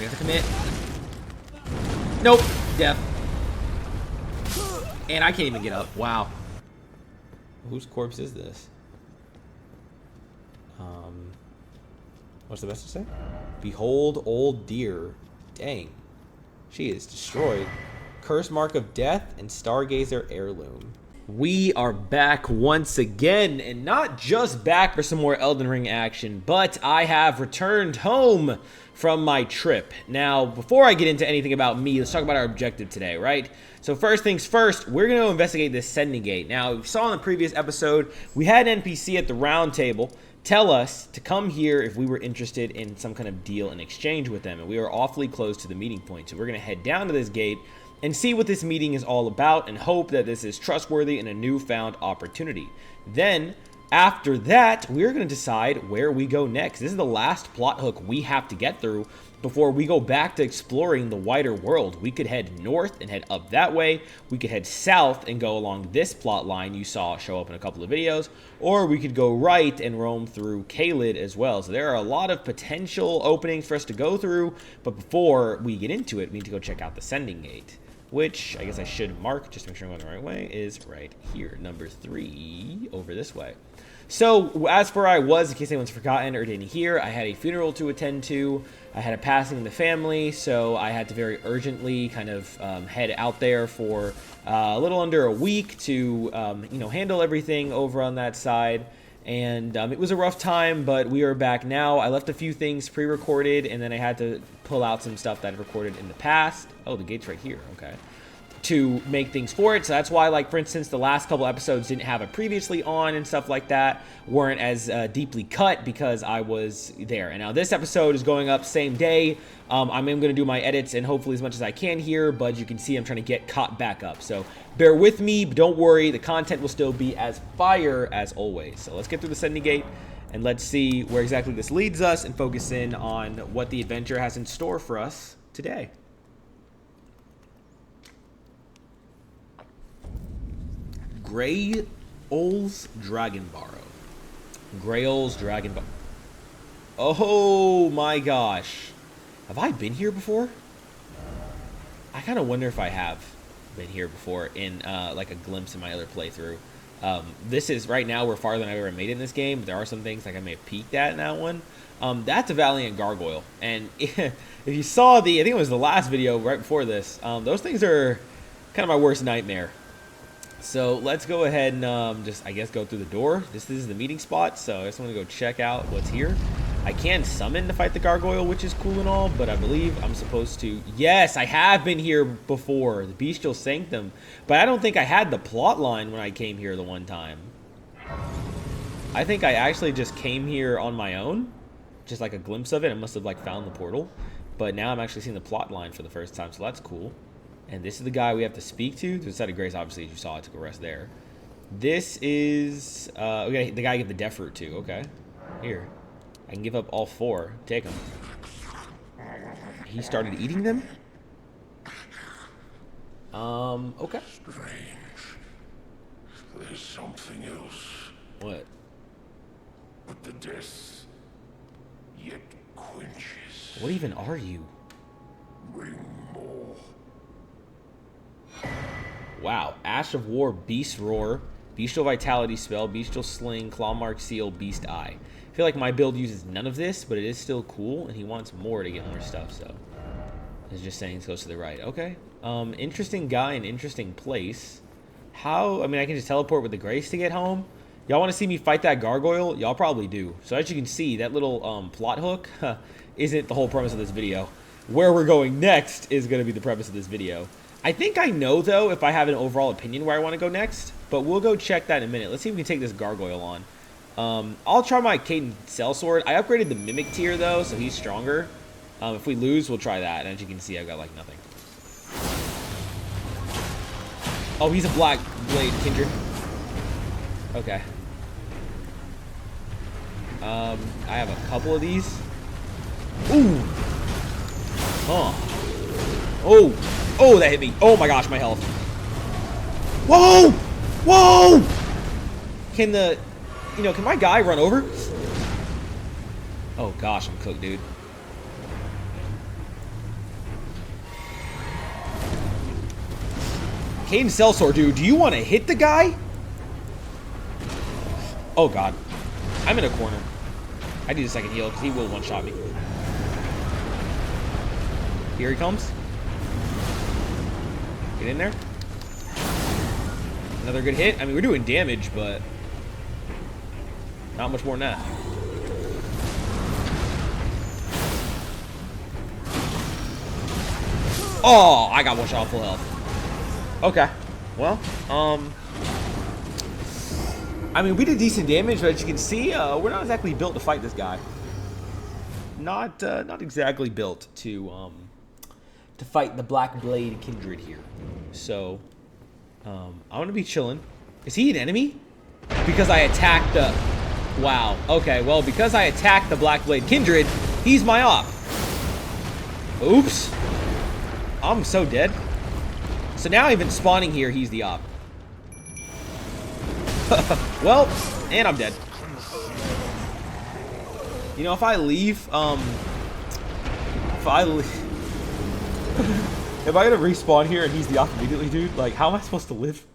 We have to commit. Nope. Death. And I can't even get up. Wow. Whose corpse is this? What's the best to say? Behold, old dear. Dang. She is destroyed. Curse mark of death and stargazer heirloom. We are back once again, and not just back for some more Elden Ring action, but I have returned home from my trip. Now, before I get into anything about me, let's talk about our objective today, right? So first things first, we're going to investigate this sending gate. Now, you saw in the previous episode, we had an NPC at the round table tell us to come here if we were interested in some kind of deal in exchange with them, and we were awfully close to the meeting point. So we're going to head down to this gate and see what this meeting is all about and hope that this is trustworthy and a newfound opportunity. Then, after that, we're going to decide where we go next. This is the last plot hook we have to get through before we go back to exploring the wider world. We could head north and head up that way. We could head south and go along this plot line you saw show up in a couple of videos. Or we could go right and roam through Caelid as well. So there are a lot of potential openings for us to go through. But before we get into it, we need to go check out the sending gate, which I guess I should mark just to make sure I'm going the right way, is right here. Number 3 over this way. So as for I was, in case anyone's forgotten or didn't hear, I had a funeral to attend to. I had a passing in the family, so I had to very urgently kind of head out there for a little under a week to handle everything over on that side. And it was a rough time, but we are back now. I left a few things pre-recorded, and then I had to pull out some stuff that I've recorded in the past. Oh, the gate's right here. Okay. To make things for it. So that's why, like, for instance, the last couple episodes didn't have it previously on and stuff like that, weren't as deeply cut because I was there. And now this episode is going up same day. I'm going to do my edits and hopefully as much as I can here, but you can see I'm trying to get caught back up. So bear with me, but don't worry, the content will still be as fire as always. So let's get through the sending gate and let's see where exactly this leads us and focus in on what the adventure has in store for us today. Grail's Dragon Barrow. Grail's Dragon Barrow. Oh my gosh. Have I been here before? I kind of wonder if I have been here before in like a glimpse in my other playthrough. This is, right now, we're farther than I've ever made in this game. But there are some things like I may have peeked at in that one. That's a Valiant Gargoyle. And if you saw I think it was the last video right before this, those things are kind of my worst nightmare. So let's go ahead and just, I guess, go through the door. This is the meeting spot, so I just want to go check out what's here. I can summon to fight the gargoyle, which is cool and all, but I believe I'm supposed to... Yes, I have been here before, the Bestial Sanctum, but I don't think I had the plot line when I came here the one time. I think I actually just came here on my own, just like a glimpse of it. I must have like found the portal, but now I'm actually seeing the plot line for the first time, so that's cool. And this is the guy we have to speak to. The side of grace, obviously, as you saw, I took a rest there. This is... okay, the guy I give the death fruit to. Okay. Here. I can give up all 4. Take them. He started eating them? Okay. Strange. There's something else. What? But the death yet quenches. What even are you? Bring more. Wow. Ash of War, Beast Roar, Bestial Vitality Spell, Bestial Sling, Claw Mark Seal, Beast Eye. I feel like my build uses none of this, but it is still cool, and he wants more to get more stuff, so... He's just saying it goes to the right. Okay. Interesting guy, an interesting place. How... I mean, I can just teleport with the grace to get home. Y'all want to see me fight that gargoyle? Y'all probably do. So as you can see, that little plot hook isn't the whole premise of this video. Where we're going next is going to be the premise of this video. I think I know, though, if I have an overall opinion where I want to go next, but we'll go check that in a minute. Let's see if we can take this gargoyle on. I'll try my Caden Sellsword. I upgraded the Mimic tier, though, so he's stronger. If we lose, we'll try that. And as you can see, I've got, like, nothing. Oh, he's a Black Blade Kindred. Okay. I have a couple of these. Ooh! Huh. Oh! Oh, that hit me. Oh my gosh, my health. Whoa! Whoa! Can can my guy run over? Oh gosh, I'm cooked, dude. Caden Sellsword, dude, do you want to hit the guy? Oh, God. I'm in a corner. I need a second heal because he will one-shot me. Here he comes. Get in there. Another good hit. I mean, we're doing damage, but not much more than that. Oh, I got one shot full health. Okay. Well, I mean, we did decent damage, but as you can see, we're not exactly built to fight this guy. Not exactly built to fight the Black Blade Kindred here. So, I'm gonna be chilling. Is he an enemy? Because I attacked the... Wow. Okay, well, because I attacked the Black Blade Kindred, he's my op. Oops. I'm so dead. So now even spawning here, he's the op. Well, and I'm dead. You know, if I leave, if I gotta respawn here and he's the op immediately, dude, like, how am I supposed to live?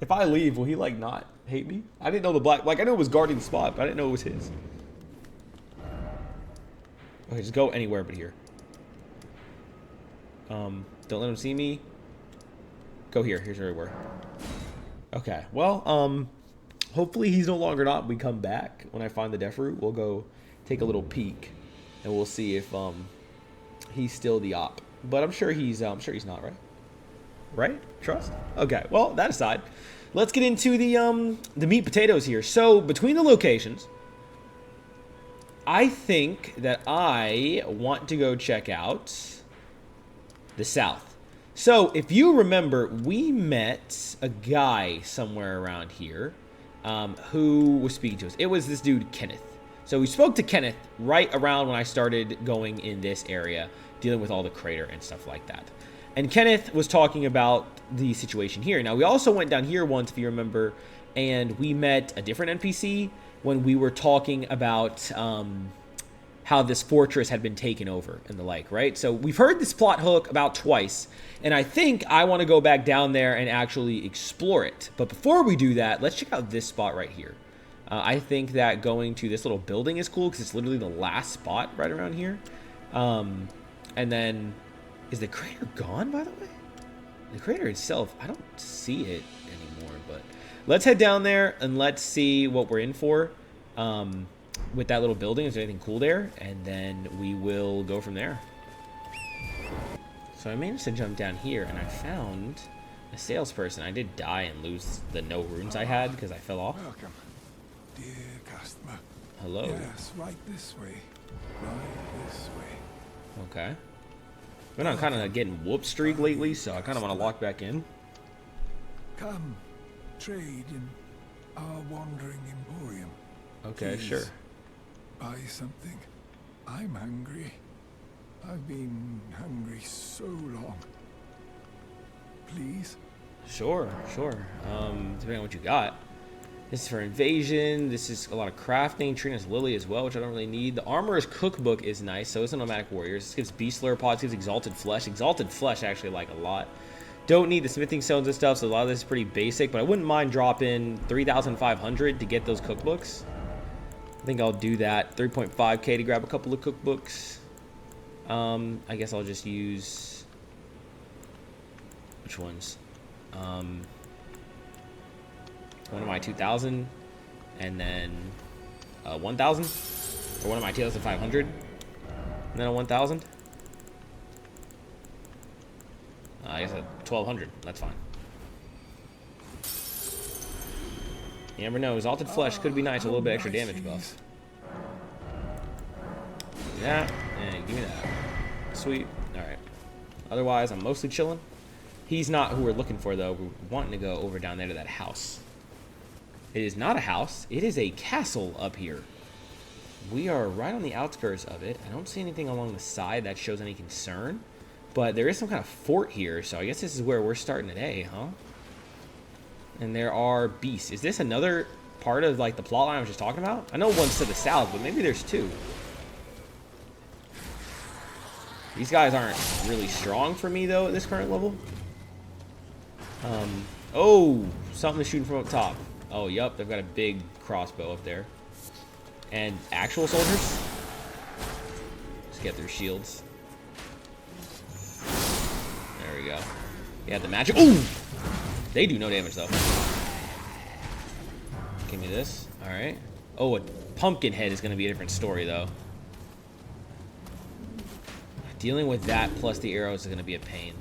If I leave, will he, like, not hate me? I didn't know the black, like, I knew it was guarding the spot, but I didn't know it was his. Okay, just go anywhere but here. Don't let him see me. Go here. Here's where we were. Okay. Well, hopefully he's no longer not. We come back when I find the death root. We'll go take a little peek, and we'll see if he's still the op. But I'm sure he's not, right? Right? Trust? Okay. Well, that aside, let's get into the meat potatoes here. So between the locations, I think that I want to go check out the south. So if you remember, we met a guy somewhere around here who was speaking to us. It was this dude, Kenneth. So we spoke to Kenneth right around when I started going in this area, dealing with all the crater and stuff like that. And Kenneth was talking about the situation here. Now, we also went down here once, if you remember, and we met a different NPC when we were talking about how this fortress had been taken over and the like, right? So we've heard this plot hook about twice, and I think I want to go back down there and actually explore it. But before we do that, let's check out this spot right here. I think that going to this little building is cool because it's literally the last spot right around here. And then, is the crater gone, by the way? The crater itself, I don't see it anymore, but let's head down there and let's see what we're in for. With that little building, is there anything cool there? And then we will go from there. So I managed to jump down here, and I found a salesperson. I did die and lose the no runes I had because I fell off. Welcome, dear customer. Hello. Yes, right this way. Right this way. Okay. I've been on kind of a getting whoop streak lately, so I kind of want to lock back in. Come, trade in our wandering emporium. Okay, Please. sure. Buy something. I'm hungry. I've been hungry so long. Please? Sure. Depending on what you got. This is for invasion. This is a lot of crafting. Trina's Lily as well, which I don't really need. The Armorer's Cookbook is nice, so it's a Nomadic Warriors. This gives Beast Slayer Pods, gives Exalted Flesh. Exalted Flesh I actually like a lot. Don't need the smithing stones and stuff, so a lot of this is pretty basic, but I wouldn't mind dropping 3,500 to get those cookbooks. I think I'll do that. 3.5k to grab a couple of cookbooks. I guess I'll just use... Which ones? One of my 2,000, and then 1,000, or one of my 2,500, and then a 1,000. I guess a 1,200. That's fine. You never know. Exalted Flesh could be nice. A little bit extra damage buff. Yeah, give me that. Sweet. All right. Otherwise, I'm mostly chilling. He's not who we're looking for, though. We're wanting to go over down there to that house. It is not a house. It is a castle up here. We are right on the outskirts of it. I don't see anything along the side that shows any concern. But there is some kind of fort here, so I guess this is where we're starting today, huh? And there are beasts. Is this another part of, like, the plot line I was just talking about? I know one's to the south, but maybe there's two. These guys aren't really strong for me, though, at this current level. Oh, something is shooting from up top. Oh, yup, they've got a big crossbow up there. And actual soldiers? Just get their shields. There we go. Yeah, the magic. Ooh! They do no damage, though. Give me this. Alright. Oh, a pumpkin head is going to be a different story, though. Dealing with that plus the arrows is going to be a pain.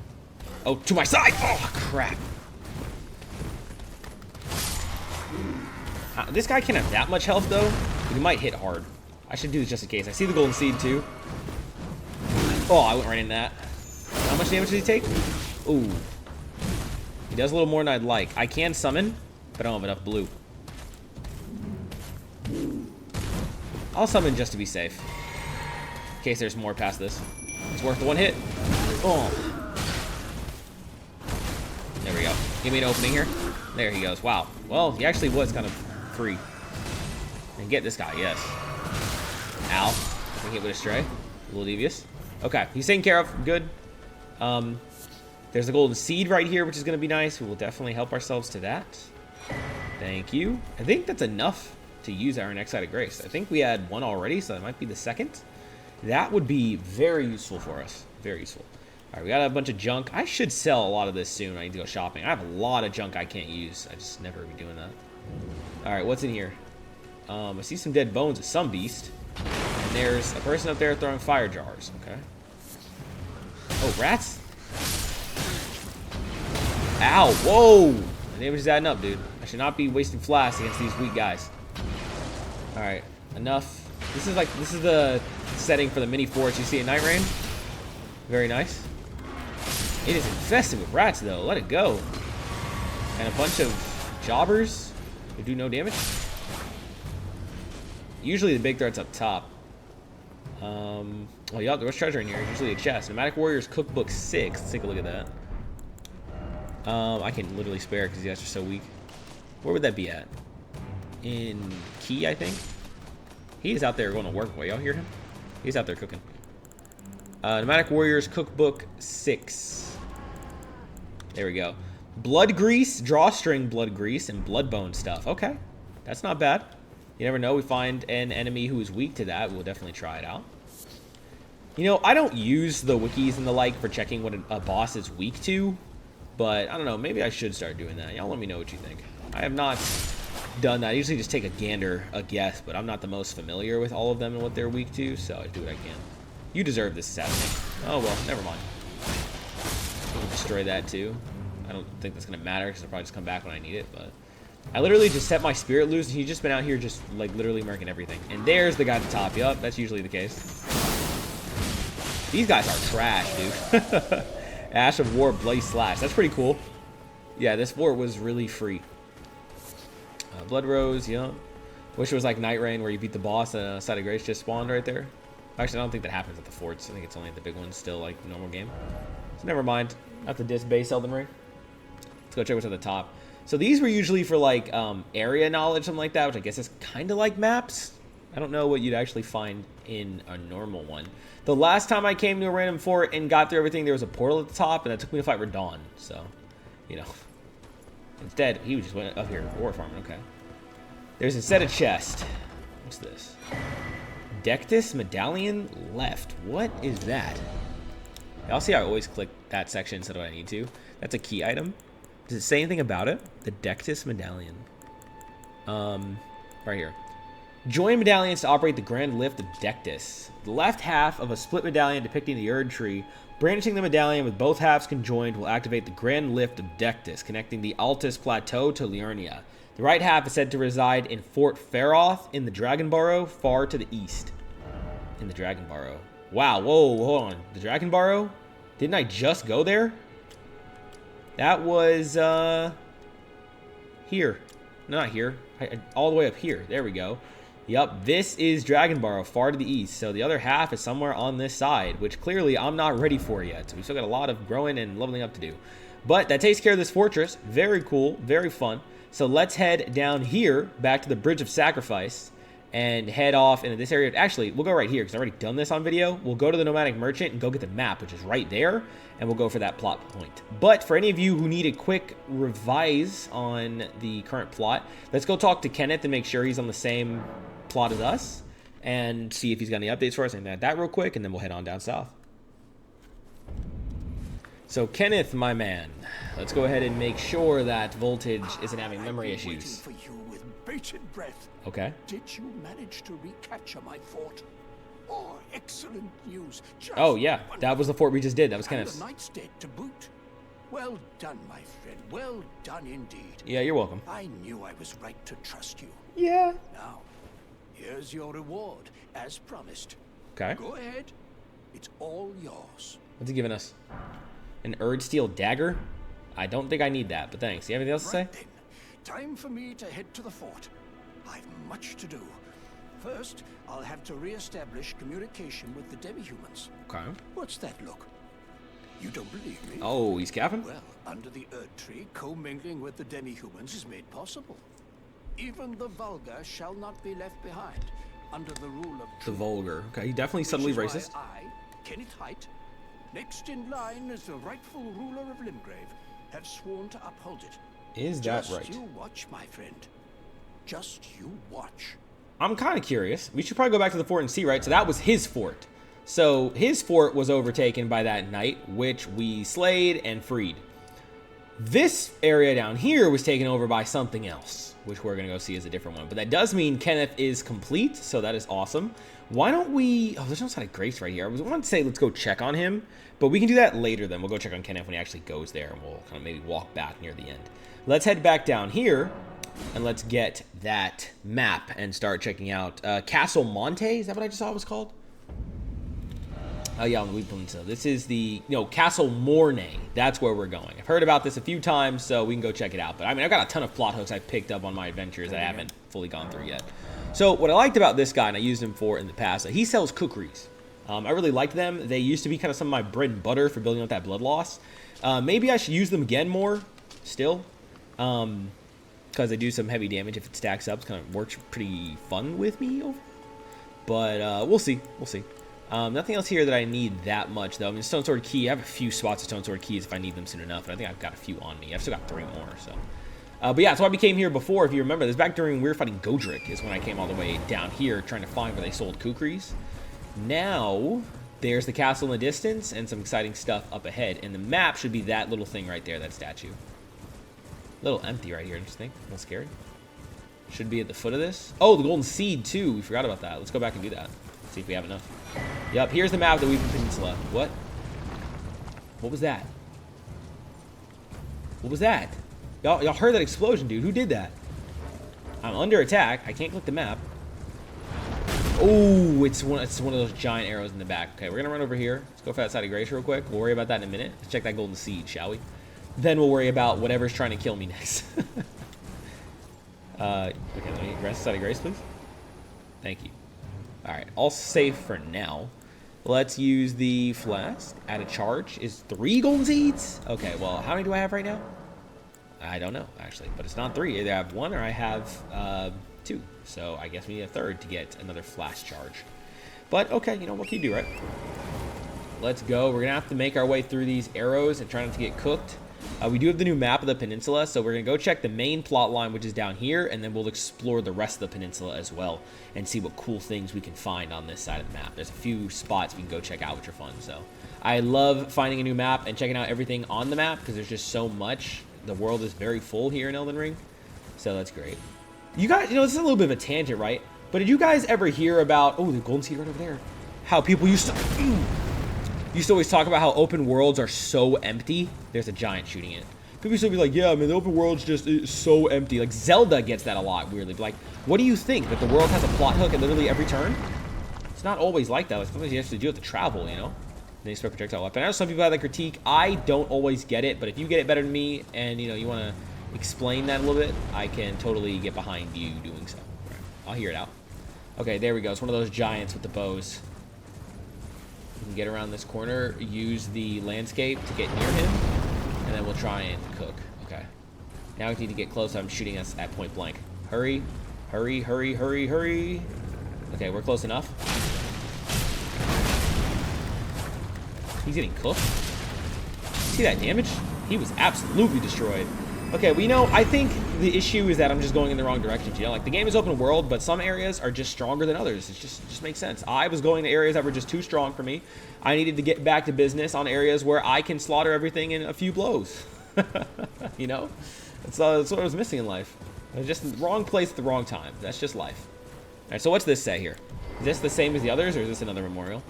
Oh, to my side! Oh, crap. This guy can't have that much health, though. But he might hit hard. I should do this just in case. I see the golden seed, too. Oh, I went right in that. How much damage did he take? Ooh. He does a little more than I'd like. I can summon, but I don't have enough blue. I'll summon just to be safe. In case there's more past this. It's worth the one hit. Oh. There we go. Give me an opening here. There he goes. Wow. Well, he actually was kind of free. And get this guy, yes. Ow. I think he went astray. A little devious. Okay, he's taken care of. Good. There's the golden seed right here, which is going to be nice. We will definitely help ourselves to that. Thank you. I think that's enough to use our next side of grace. I think we had one already, so that might be the second. That would be very useful for us. Very useful. All right, we got a bunch of junk. I should sell a lot of this soon. I need to go shopping. I have a lot of junk I can't use. I just never be doing that. All right, what's in here? I see some dead bones of some beast. And there's a person up there throwing fire jars. Okay. Oh, rats? Ow, whoa! The damage is adding up, dude. I should not be wasting flasks against these weak guys. Alright, enough. This is the setting for the mini forts you see in Night Rain. Very nice. It is infested with rats, though. Let it go. And a bunch of jobbers who do no damage. Usually the big threat's up top. Well, yeah, there was treasure in here. Usually a chest. Nomadic Warriors Cookbook 6. Let's take a look at that. I can literally spare because you guys are so weak. Where would that be at? In Key, I think. He is out there going to work. Wait, y'all hear him? He's out there cooking. Nomadic Warriors Cookbook 6. There we go. Blood grease, drawstring blood grease, and bloodbone stuff. Okay, that's not bad. You never know. We find an enemy who is weak to that. We'll definitely try it out. You know, I don't use the wikis and the like for checking what a boss is weak to. But, I don't know, maybe I should start doing that. Y'all let me know what you think. I have not done that. I usually just take a guess, but I'm not the most familiar with all of them and what they're weak to, so I do what I can. You deserve this assassination. Oh, well, never mind. We'll destroy that, too. I don't think that's going to matter, because I'll probably just come back when I need it, but... I literally just set my spirit loose, and he's just been out here just, like, literally murking everything. And there's the guy at the top. Yup, that's usually the case. These guys are trash, dude. Ash of War Blaze Slash. That's pretty cool. Yeah, this fort was really free. Blood Rose, yeah. Wish it was like Night Rain where you beat the boss and Side of Grace just spawned right there. Actually, I don't think that happens at the forts. I think it's only at the big ones still, like normal game. So never mind. Not the disc base Elden Ring. Let's go check what's at the top. So these were usually for like area knowledge, something like that, which I guess is kind of like maps. I don't know what you'd actually find in a normal one. The last time I came to a random fort and got through everything, there was a portal at the top, and that took me to fight Radon. So, you know. Instead, he just went up here, war farming, okay. There's a set of chests. What's this? Dectus Medallion left. What is that? Y'all see I always click that section instead of what I need to. That's a key item. Does it say anything about it? The Dectus Medallion. Right here. Join medallions to operate the Grand Lift of Dectus. The left half of a split medallion depicting the Erd Tree. Brandishing the medallion with both halves conjoined will activate the Grand Lift of Dectus, connecting the Altus Plateau to Liurnia. The right half is said to reside in Fort Feroth in the Dragon Burrow, far to the east. In the Dragon Burrow. Wow, whoa, hold on. The Dragon Burrow? Didn't I just go there? That was, here. No, not here. All the way up here. There we go. Yup, this is Dragon Burrow, far to the east. So the other half is somewhere on this side, which clearly I'm not ready for yet. So we've still got a lot of growing and leveling up to do. But that takes care of this fortress. Very cool, very fun. So let's head down here, back to the Bridge of Sacrifice, and head off into this area. Actually, we'll go right here because I've already done this on video. We'll go to the Nomadic Merchant and go get the map, which is right there, and we'll go for that plot point. But for any of you who need a quick revise on the current plot, let's go talk to Kenneth and make sure he's on the same plot as us and see if he's got any updates for us and that real quick, and then we'll head on down south. So Kenneth, my man, let's go ahead and make sure that Voltage isn't having memory issues. For you with bated breath. Okay. Did you manage to recapture my fort? Oh, excellent news. Just Oh yeah, that wonderful. was the fort we just did. That was And Kenneth's. the knight's dead to boot. Well done, my friend. Well done indeed. Yeah, you're welcome. I knew I was right to trust you. Yeah. Now, here's your reward, as promised. Okay. Go ahead. It's all yours. What's he giving us? An Erd Steel dagger? I don't think I need that, but thanks. You have anything else to say? Right then, time for me to head to the fort. I've much to do. First, I'll have to re-establish communication with the demi-humans. Okay. What's that look? You don't believe me? Oh, he's capping? Well, under the Erd Tree, commingling with the demi-humans is made possible. Even the vulgar shall not be left behind, under the rule of The truth. vulgar. Okay, definitely subtly Which is racist. why I, Kenneth Height, next in line as the rightful ruler of Limgrave, have sworn to uphold it. Is that Just right? you watch, my friend. Just you watch. I'm kind of curious. We should probably go back to the fort and see, right? So that was his fort. So his fort was overtaken by that knight, which we slayed and freed. This area down here was taken over by something else, which we're going to go see as a different one. But that does mean Kenneth is complete, so that is awesome. Why don't we... Oh, there's no sign of Grace right here. I was wanting to say let's go check on him, but we can do that later then. We'll go check on Kenneth when he actually goes there, and we'll kind of maybe walk back near the end. Let's head back down here, and let's get that map and start checking out Castle Morne. Is that what I just saw it was called? Oh yeah, on the Weed Peninsula. This is the, Castle Morne. That's where we're going. I've heard about this a few times, so we can go check it out. But I mean, I've got a ton of plot hooks I've picked up on my adventures that I haven't fully gone through yet. So what I liked about this guy, and I used him for in the past, he sells kukris. I really liked them. They used to be kind of some of my bread and butter for building up that blood loss. Maybe I should use them again more, still. Because they do some heavy damage if it stacks up. It kind of works pretty fun with me. But we'll see. We'll see. Nothing else here that I need that much, though. I mean, Stone Sword Key, I have a few spots of Stone Sword Keys if I need them soon enough, and I think I've got a few on me. I've still got 3 more, so. But yeah, that's why we came here before, if you remember. This back during we were fighting Godric is when I came all the way down here trying to find where they sold kukris. Now, there's the castle in the distance and some exciting stuff up ahead, and the map should be that little thing right there, that statue. A little empty right here, don't you think? A little scared. Should be at the foot of this. Oh, the Golden Seed, too. We forgot about that. Let's go back and do that. See if we have enough. Yep, here's the map of the Weeping Peninsula. What? What was that? What was that? Y'all heard that explosion, dude. Who did that? I'm under attack. I can't click the map. Oh, it's one of those giant arrows in the back. Okay, we're gonna run over here. Let's go for that side of Grace real quick. We'll worry about that in a minute. Let's check that Golden Seed, shall we? Then we'll worry about whatever's trying to kill me next. Okay, let me rest side of Grace, please. Thank you. Alright, all safe for now. Let's use the flask. Add a charge. Is 3 golden seeds? Okay, well, how many do I have right now? I don't know, actually. But it's not 3. Either I have 1 or I have 2. So I guess we need a 3rd to get another flask charge. But, okay, what can you do, right? Let's go. We're going to have to make our way through these arrows and try not to get cooked. We do have the new map of the peninsula, so we're going to go check the main plot line, which is down here, and then we'll explore the rest of the peninsula as well and see what cool things we can find on this side of the map. There's a few spots we can go check out, which are fun. So I love finding a new map and checking out everything on the map because there's just so much. The world is very full here in Elden Ring, so that's great. You guys, this is a little bit of a tangent, right? But did you guys ever hear about, oh, the golden seed right over there, how people used to always talk about how open worlds are so empty? There's a giant shooting it. People used to be like, yeah, man, the open world's just so empty. Like, Zelda gets that a lot, weirdly. But, like, what do you think? That the world has a plot hook at literally every turn? It's not always like that. Like, sometimes you actually do have to travel, Then you expect projectile weapon. I know some people have that critique. I don't always get it, but if you get it better than me and, you want to explain that a little bit, I can totally get behind you doing so. Right. I'll hear it out. Okay, there we go. It's one of those giants with the bows. We can get around this corner, use the landscape to get near him, and then we'll try and cook. Okay. Now we need to get close. I'm shooting us at point blank. Hurry, hurry, hurry, hurry, hurry. Okay, we're close enough. He's getting cooked. See that damage? He was absolutely destroyed. Okay, we know, I think the issue is that I'm just going in the wrong direction, you know? Like, the game is open world, but some areas are just stronger than others. It just makes sense. I was going to areas that were just too strong for me. I needed to get back to business on areas where I can slaughter everything in a few blows. You know? That's what I was missing in life. I was just in the wrong place at the wrong time. That's just life. Alright, so what's this say here? Is this the same as the others, or is this another memorial?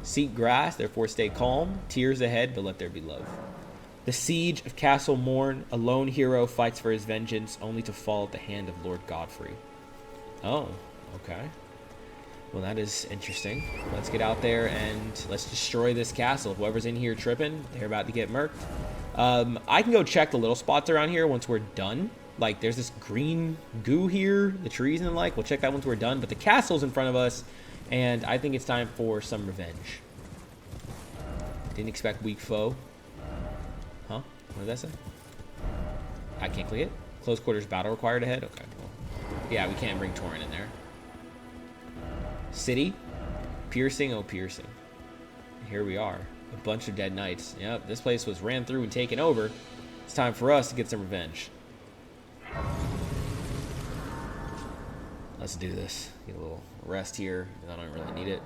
Seek grass, therefore stay calm. Tears ahead, but let there be love. The siege of Castle Morne. A lone hero fights for his vengeance, only to fall at the hand of Lord Godfrey. Oh, okay. Well, that is interesting. Let's get out there and let's destroy this castle. Whoever's in here tripping, they're about to get murked. I can go check the little spots around here once we're done. Like, there's this green goo here, the trees and the like. We'll check that once we're done. But the castle's in front of us, and I think it's time for some revenge. Didn't expect weak foe. Huh? What did that say? I can't click it. Close quarters battle required ahead. Okay, cool. Yeah, we can't bring Torrent in there. City. Piercing. Oh, piercing. Here we are. A bunch of dead knights. Yep, this place was ran through and taken over. It's time for us to get some revenge. Let's do this. Get a little rest here. I don't really need it.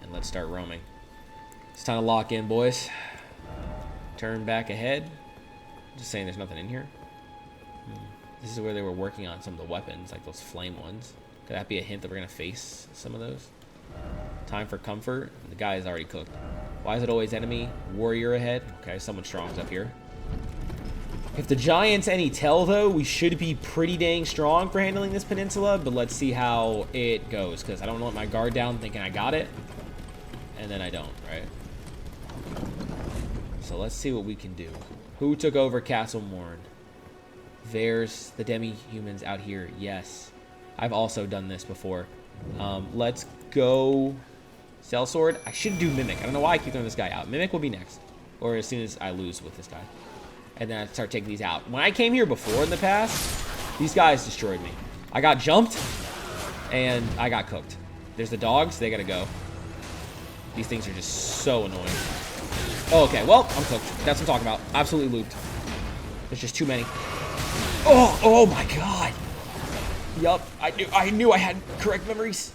And let's start roaming. It's time to lock in, boys. Turn back ahead. Just saying there's nothing in here. This is where they were working on some of the weapons, like those flame ones. Could that be a hint that we're going to face some of those? Time for comfort. The guy is already cooked. Why is it always enemy? Warrior ahead. Okay, someone strong's up here. If the giant's any tell, though, we should be pretty dang strong for handling this peninsula, but let's see how it goes, because I don't want my guard down thinking I got it, and then I don't, right? So let's see what we can do. Who took over Castle Morne? There's the demi-humans out here. Yes. I've also done this before. Let's go Sellsword. I should do Mimic. I don't know why I keep throwing this guy out. Mimic will be next, or as soon as I lose with this guy. And then I start taking these out. When I came here before in the past, these guys destroyed me. I got jumped, and I got cooked. There's the dogs. They gotta go. These things are just so annoying. Oh, okay, well, I'm cooked. That's what I'm talking about. Absolutely looped. There's just too many. Oh my god. Yup, I knew I had correct memories.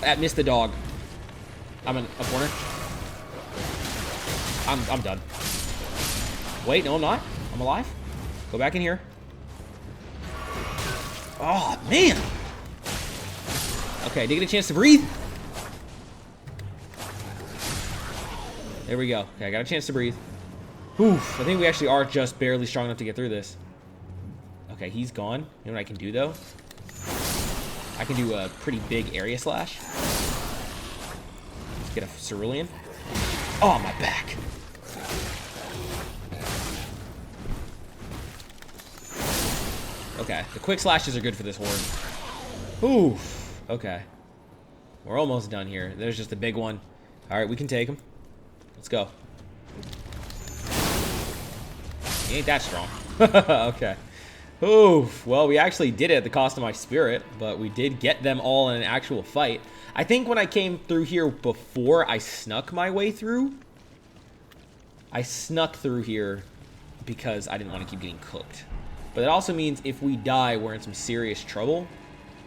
That missed the dog. I'm in a corner. I'm done. Wait, no, I'm not. I'm alive. Go back in here. Oh, man. Okay, did I get a chance to breathe? There we go. Okay, I got a chance to breathe. Oof, I think we actually are just barely strong enough to get through this. Okay, he's gone. You know what I can do, though? I can do a pretty big area slash. Let's get a cerulean. Oh, my back. Okay, the quick slashes are good for this horde. Oof. Okay. We're almost done here. There's just a big one. All right, we can take him. Let's go. He ain't that strong. Okay. Oof. Well, we actually did it at the cost of my spirit, but we did get them all in an actual fight. I think when I came through here before, I snuck my way through. I snuck through here because I didn't want to keep getting cooked. But it also means if we die, we're in some serious trouble.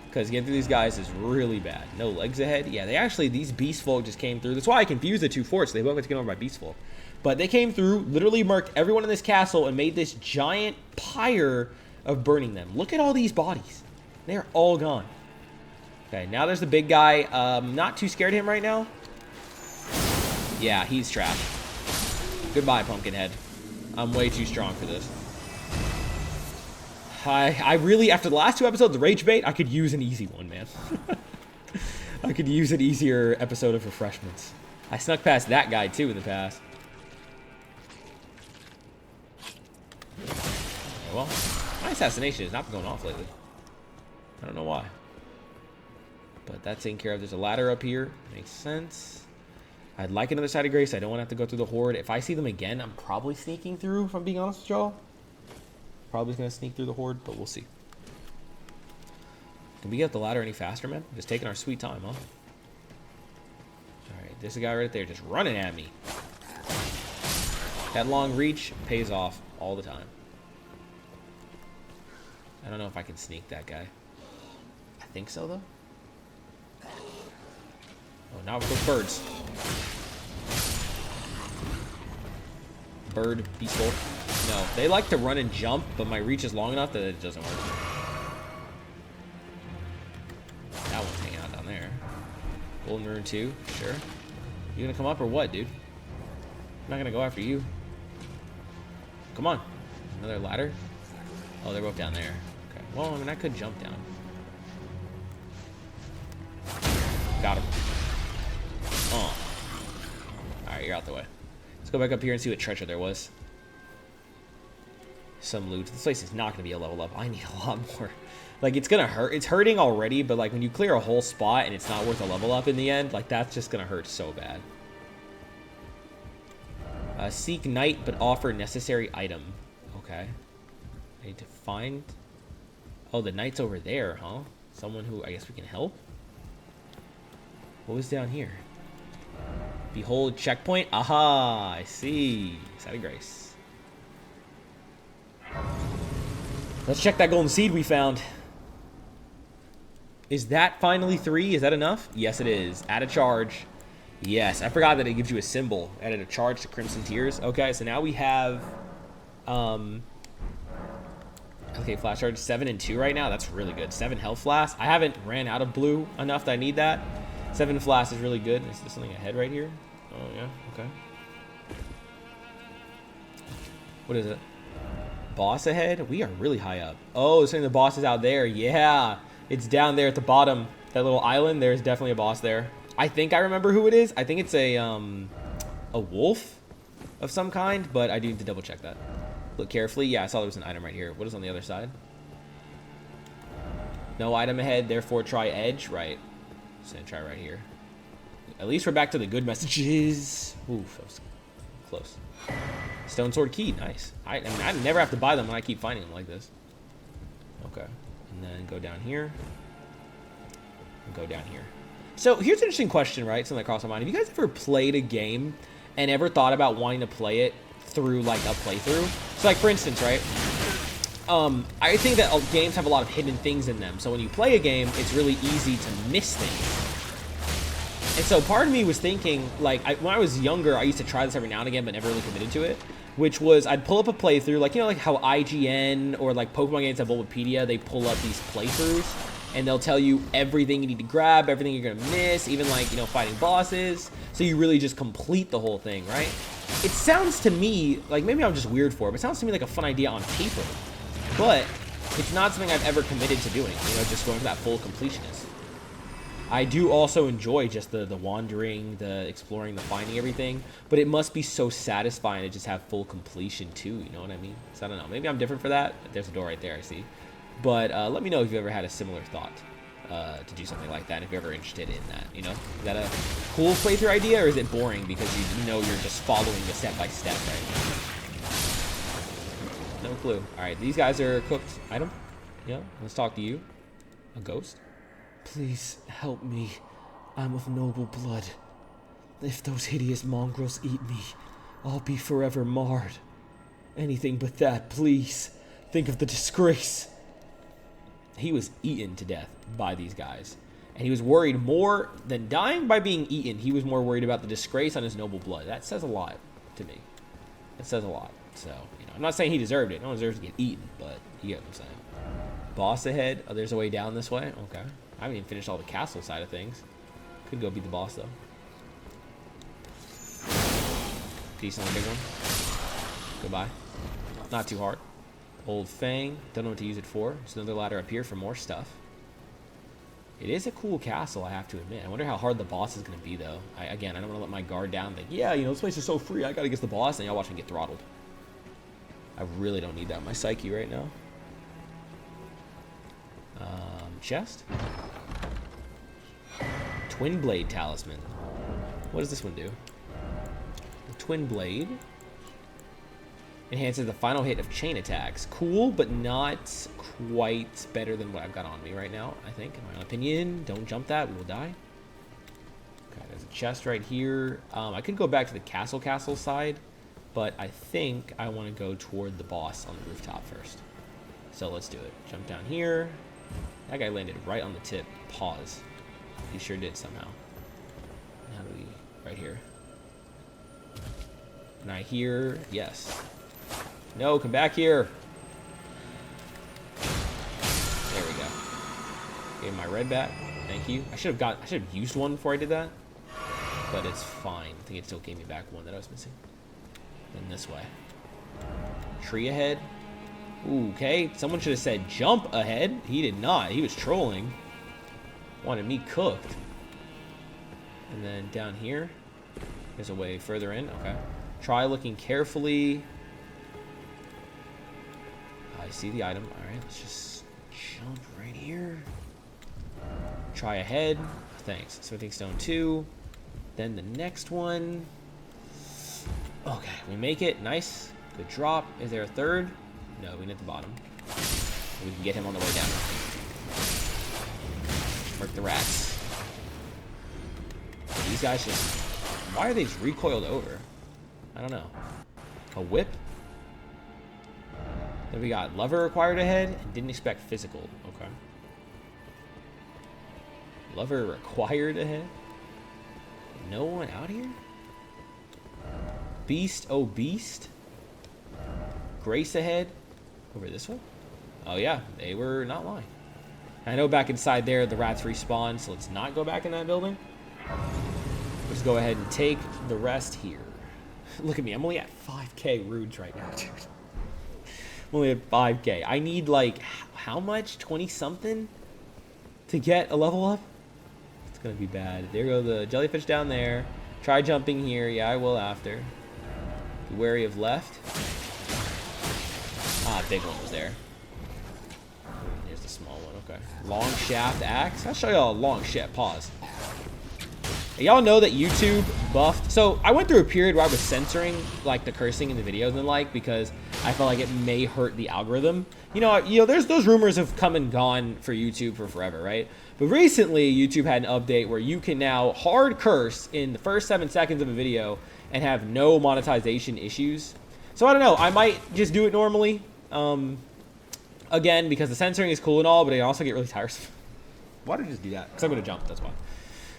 Because getting through these guys is really bad. No legs ahead. Yeah, these beastfolk just came through. That's why I confused the two forts. They both got taken over by beastfolk. But they came through, literally murked everyone in this castle, and made this giant pyre of burning them. Look at all these bodies. They're all gone. Okay, now there's the big guy. Not too scared of him right now. Yeah, he's trash. Goodbye, Pumpkinhead. I'm way too strong for this. I really, after the last two episodes of Rage Bait, I could use an easy one, man. I could use an easier episode of refreshments. I snuck past that guy, too, in the past. Okay, well, my assassination has not been going off lately. I don't know why. But that's taken care of. There's a ladder up here. Makes sense. I'd like another side of grace. I don't want to have to go through the horde. If I see them again, I'm probably sneaking through, if I'm being honest with y'all. Probably going to sneak through the horde, but we'll see. Can we get up the ladder any faster, man? Just taking our sweet time, huh? Alright, there's a guy right there just running at me. That long reach pays off all the time. I don't know if I can sneak that guy. I think so, though. Oh, not with those birds. Bird, beastfolk. No, they like to run and jump, but my reach is long enough that it doesn't work. That one's hanging out down there. Golden rune 2, sure. You gonna come up or what, dude? I'm not gonna go after you. Come on. Another ladder? Oh, they're both down there. Okay. Well, I mean, I could jump down. Got him. Oh. Alright, you're out the way. Let's go back up here and see what treasure there was. Some loot. This place is not going to be a level up. I need a lot more. Like, it's going to hurt. It's hurting already, but, like, when you clear a whole spot and it's not worth a level up in the end, like, that's just going to hurt so bad. Seek knight, but offer necessary item. Okay. I need to find... Oh, the knight's over there, huh? Someone who I guess we can help? What was down here? Behold checkpoint. Aha! I see. Side of grace. Let's check that golden seed we found. Is that finally 3? Is that enough? Yes, it is. Add a charge. Yes, I forgot that it gives you a symbol. Added a charge to Crimson Tears. Okay, so now we have... Okay, flash charge 7 and 2 right now. That's really good. 7 health flask. I haven't ran out of blue enough that I need that. 7 flask is really good. Is there something ahead right here? Oh, yeah. Okay. What is it? Boss ahead? We are really high up. Oh, saying the boss is out there. Yeah. It's down there at the bottom. That little island. There's definitely a boss there. I think I remember who it is. I think it's a wolf of some kind, but I do need to double check that. Look carefully. Yeah, I saw there was an item right here. What is on the other side? No item ahead, therefore try edge. Right. Just gonna try right here. At least we're back to the good messages. Oof, that was close. Stone sword key, nice. I mean, I never have to buy them when I keep finding them like this. Okay, and then go down here. And go down here. So here's an interesting question, right? Something that crossed my mind. Have you guys ever played a game and ever thought about wanting to play it through like a playthrough? So like for instance, right? I think that games have a lot of hidden things in them. So when you play a game, it's really easy to miss things. And so part of me was thinking, like, when I was younger, I used to try this every now and again, but never really committed to it. Which was, I'd pull up a playthrough, like, you know, like how IGN or like Pokemon games have Bulbapedia, they pull up these playthroughs. And they'll tell you everything you need to grab, everything you're gonna miss, even like, you know, fighting bosses. So you really just complete the whole thing, right? It sounds to me, like maybe I'm just weird for it, but it sounds to me like a fun idea on paper. But it's not something I've ever committed to doing, you know, just going for that full completionist. I do also enjoy just the wandering, the exploring, the finding everything, but it must be so satisfying to just have full completion too, you know what I mean? So I don't know, maybe I'm different for that. There's a door right there, I see. But let me know if you ever had a similar thought to do something like that, if you're ever interested in that, you know? Is that a cool playthrough idea, or is it boring because you know you're just following the step-by-step, right? No clue. All right, these guys are cooked item. Yeah, let's talk to you. A ghost? Please help me. I'm of noble blood. If those hideous mongrels eat me, I'll be forever marred. Anything but that, please. Think of the disgrace. He was eaten to death by these guys. And he was worried more than dying by being eaten. He was more worried about the disgrace on his noble blood. That says a lot to me. That says a lot. So, you know, I'm not saying he deserved it. No one deserves to get eaten, but you get what I'm saying. Boss ahead. Oh, there's a way down this way? Okay. I haven't even finished all the castle side of things. Could go beat the boss, though. Decent on the big one. Goodbye. Not too hard. Old Fang. Don't know what to use it for. There's another ladder up here for more stuff. It is a cool castle, I have to admit. I wonder how hard the boss is going to be, though. Again, I don't want to let my guard down. Think, yeah, you know, this place is so free. I got to get the boss, and y'all watch me get throttled. I really don't need that in my psyche right now. Chest. Twin Blade Talisman. What does this one do? The Twin Blade. Enhances the final hit of chain attacks. Cool, but not quite better than what I've got on me right now, I think, in my own opinion. Don't jump that, we will die. Okay, there's a chest right here. I could go back to the castle side, but I think I want to go toward the boss on the rooftop first. So let's do it. Jump down here. That guy landed right on the tip. Pause. He sure did somehow. How do we... right here. And I hear... yes. No, come back here. There we go. Gave my red back. Thank you. I should have used one before I did that. But it's fine. I think it still gave me back one that I was missing. Then this way. Tree ahead. Ooh, okay. Someone should have said jump ahead. He did not. He was trolling. Wanted me cooked. And then down here. There's a way further in. Okay. Try looking carefully. I see the item. Alright, let's just jump right here. Try ahead. Thanks. Smithing stone 2. Then the next one. Okay, we make it. Nice. Good drop. Is there a third? No, we hit the bottom. We can get him on the way down. Murk the rats. These guys just... why are they just recoiled over? I don't know. A whip? Then we got lover acquired ahead. And didn't expect physical. Okay. Lover required ahead. No one out here? Beast, oh beast. Grace ahead. Over this one? Oh yeah, they were not lying. I know back inside there the rats respawn, so let's not go back in that building. Let's go ahead and take the rest here. Look at me, I'm only at 5k rudes right now, dude. I'm only at 5k. I need like, how much? 20 something? To get a level up? It's gonna be bad. There go the jellyfish down there. Try jumping here. Yeah, I will after. Be wary of left. Ah, big one was there. Here's the small one. Okay. Long shaft axe. I'll show y'all a long shaft. Pause. Y'all know that YouTube buffed. So I went through a period where I was censoring like the cursing in the videos and like because I felt like it may hurt the algorithm. You know, there's those rumors have come and gone for YouTube for forever, right? But recently, YouTube had an update where you can now hard curse in the first 7 seconds of a video and have no monetization issues. So I don't know. I might just do it normally. Again, because the censoring is cool and all, but it can also get really tiresome. Why did I just do that? Because I'm going to jump, that's why.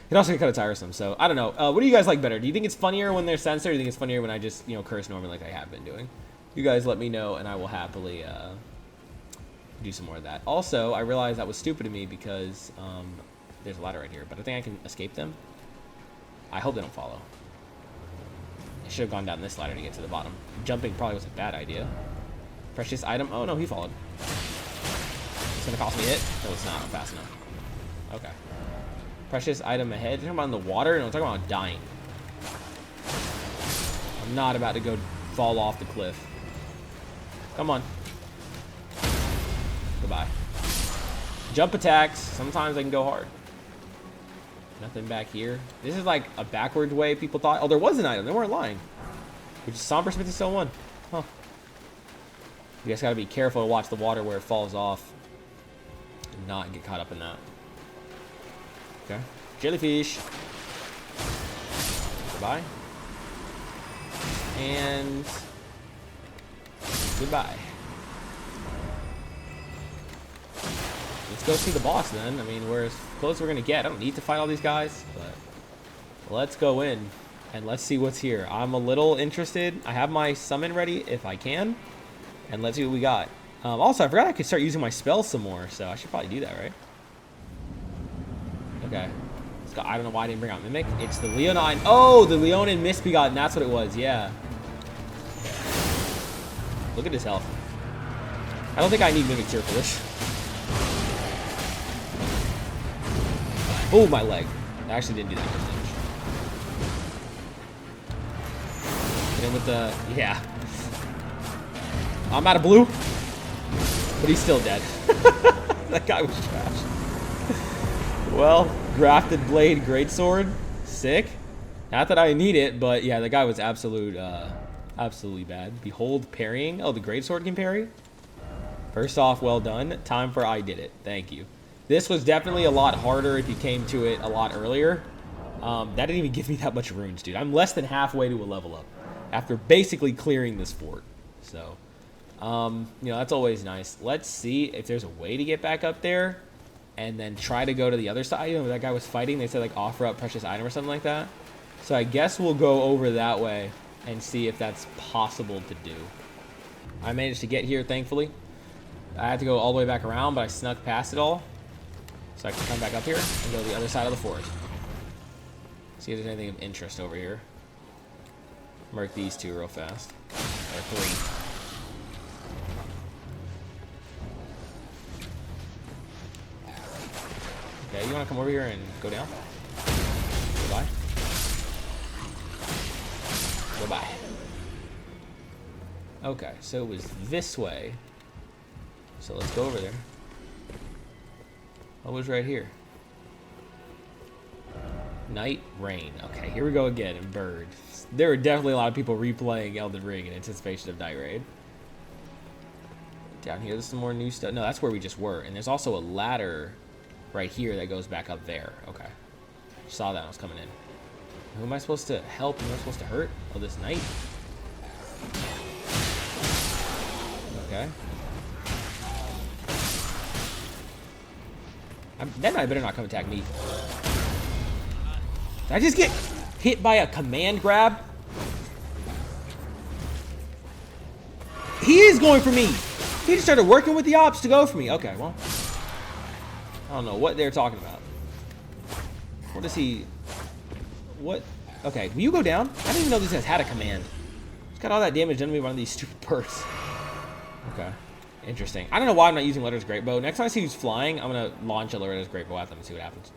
It also get kind of tiresome, so I don't know. What do you guys like better? Do you think it's funnier when they're censored, or do you think it's funnier when I just, curse normally like I have been doing? You guys let me know, and I will happily do some more of that. Also, I realized that was stupid of me because there's a ladder right here, but I think I can escape them. I hope they don't follow. I should have gone down this ladder to get to the bottom. Jumping probably was a bad idea. Precious item. Oh, no, he followed. It's going to cost me a hit. No, it's not. I'm fast enough. Okay. Precious item ahead. You're talking about in the water? No, I'm talking about dying. I'm not about to go fall off the cliff. Come on. Goodbye. Jump attacks. Sometimes I can go hard. Nothing back here. This is like a backwards way people thought. Oh, there was an item. They weren't lying. Which is Somber Smith is still one. Huh. You guys gotta be careful to watch the water where it falls off. And not get caught up in that. Okay. Jellyfish. Goodbye. And goodbye. Let's go see the boss then. I mean, we're as close as we're gonna get. I don't need to fight all these guys, but let's go in and let's see what's here. I'm a little interested. I have my summon ready if I can, and let's see what we got. Also, I forgot I could start using my spells some more, so I should probably do that, right? Okay. I don't know why I didn't bring out Mimic. It's the Leonine. Oh, the Leonin Misbegotten. That's what it was. Yeah. Look at his health. I don't think I need Mimic Cure for this. Oh, my leg. I actually didn't do that much damage. Hit him with the... yeah. I'm out of blue. But he's still dead. That guy was trash. Well, grafted blade, greatsword, sick. Not that I need it, but yeah, the guy was absolute Absolutely bad. Behold parrying. Oh, the greatsword can parry? First off, well done. Time for I did it. Thank you. This was definitely a lot harder if you came to it a lot earlier. That didn't even give me that much runes, dude. I'm less than halfway to a level up after basically clearing this fort. So, you know, that's always nice. Let's see if there's a way to get back up there and then try to go to the other side. You know, where that guy was fighting, they said, like, offer up precious item or something like that. So I guess we'll go over that way and see if that's possible to do. I managed to get here, thankfully. I had to go all the way back around, but I snuck past it all. So I can come back up here and go to the other side of the forest. See if there's anything of interest over here. Mark these two real fast. Or three. Okay, you want to come over here and go down? Goodbye. Goodbye. Okay, so it was this way. So let's go over there. What was right here? Night, rain. Okay, here we go again in Bird. There are definitely a lot of people replaying Elden Ring in anticipation of Night Raid. Down here, there's some more new stuff. No, that's where we just were. And there's also a ladder right here that goes back up there. Okay. Saw that when I was coming in. Who am I supposed to help? Who am I supposed to hurt? Oh, this knight? Okay. That knight better not come attack me. Did I just get hit by a command grab? He is going for me. He just started working with the ops to go for me. Okay, well. I don't know what they're talking about. What is he? What? Okay, will you go down? I didn't even know these guys had a command. It's got all that damage done to me by one of these stupid birds. Okay. Interesting. I don't know why I'm not using Letter's Great Bow. Next time I see who's flying, I'm going to launch a Letter's Great Bow at them and see what happens.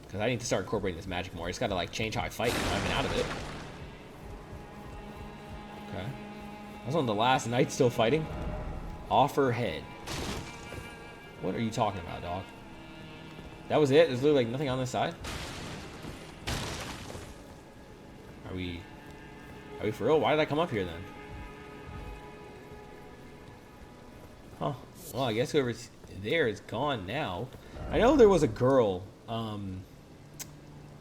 Because I need to start incorporating this magic more. I just got to, like, change how I fight and I'm out of it. Okay. I was on the last night still fighting. Offer head. What are you talking about, dog? That was it? There's literally, like, nothing on this side? Are we for real? Why did I come up here, then? Huh. Well, I guess whoever's there is gone now. I know there was a girl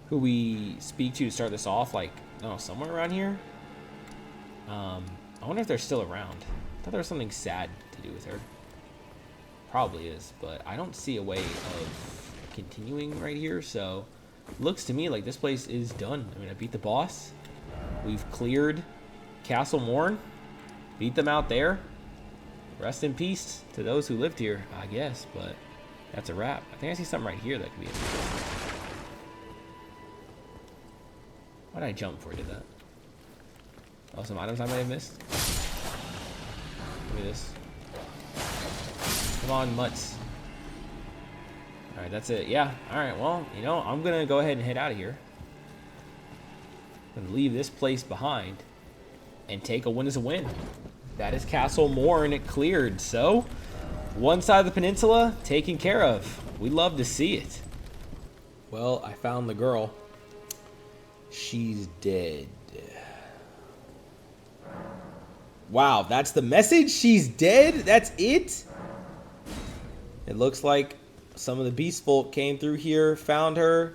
who we speak to start this off, like, I don't know, somewhere around here. I wonder if they're still around. I thought there was something sad to do with her. Probably is, but I don't see a way of continuing right here, so looks to me like this place is done. I mean, I beat the boss. We've cleared Castle Morne. Beat them out there. Rest in peace to those who lived here, I guess, but that's a wrap. I think I see something right here that could be interesting. Why did I jump before I did that? Oh, some items I might have missed. Look at this. Come on, mutts. Alright, that's it. Yeah, alright, well, you know, I'm gonna go ahead and head out of here. I'm gonna leave this place behind and take a win as a win. That is Castle Morne cleared. So, one side of the peninsula taken care of. We love to see it. Well, I found the girl. She's dead. Wow, that's the message? She's dead? That's it? It looks like some of the beastfolk came through here, found her,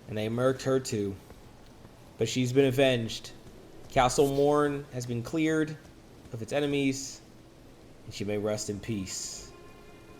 and they murked her too. But she's been avenged. Castle Morne has been cleared of its enemies, and she may rest in peace.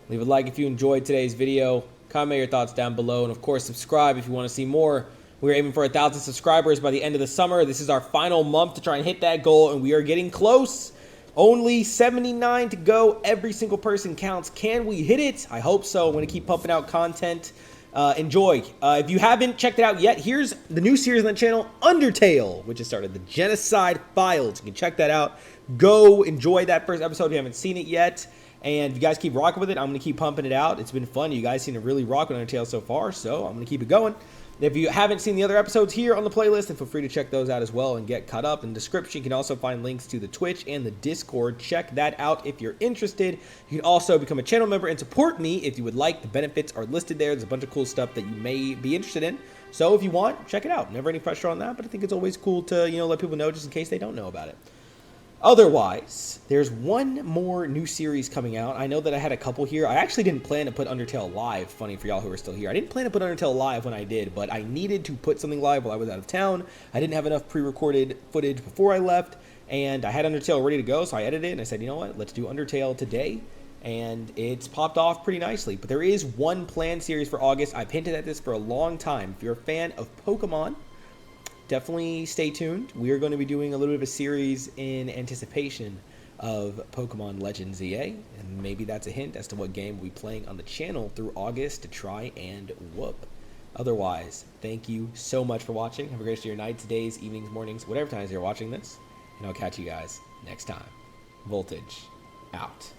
Leave a like if you enjoyed today's video. Comment your thoughts down below, and of course subscribe if you want to see more. We're aiming for 1,000 subscribers by the end of the summer. This is our final month to try and hit that goal, and we are getting close. Only 79 to go. Every single person counts. Can we hit it? I hope so. I'm going to keep pumping out content. Enjoy. If you haven't checked it out yet, here's the new series on the channel, Undertale, which has started, the Genocide Files. You can check that out. Go enjoy that first episode if you haven't seen it yet. And if you guys keep rocking with it, I'm going to keep pumping it out. It's been fun. You guys seem to really rock with Undertale so far, so I'm going to keep it going. If you haven't seen the other episodes here on the playlist, then feel free to check those out as well and get caught up. In the description, you can also find links to the Twitch and the Discord. Check that out if you're interested. You can also become a channel member and support me if you would like. The benefits are listed there. There's a bunch of cool stuff that you may be interested in. So if you want, check it out. Never any pressure on that, but I think it's always cool to, let people know just in case they don't know about it. Otherwise, there's one more new series coming out. I know that I had a couple here. I actually didn't plan to put Undertale live, funny for y'all who are still here. I didn't plan to put Undertale live when I did, but I needed to put something live while I was out of town. I didn't have enough pre-recorded footage before I left, and I had Undertale ready to go, so I edited it, and I said, you know what, let's do Undertale today, and it's popped off pretty nicely. But there is one planned series for August. I've hinted at this for a long time. If you're a fan of Pokemon, definitely stay tuned. We are going to be doing a little bit of a series in anticipation of Pokemon Legends EA, and maybe that's a hint as to what game we'll be playing on the channel through August to try and whoop. Otherwise, thank you so much for watching. Have a great rest of your nights, days, evenings, mornings, whatever times you're watching this, and I'll catch you guys next time. Voltage out.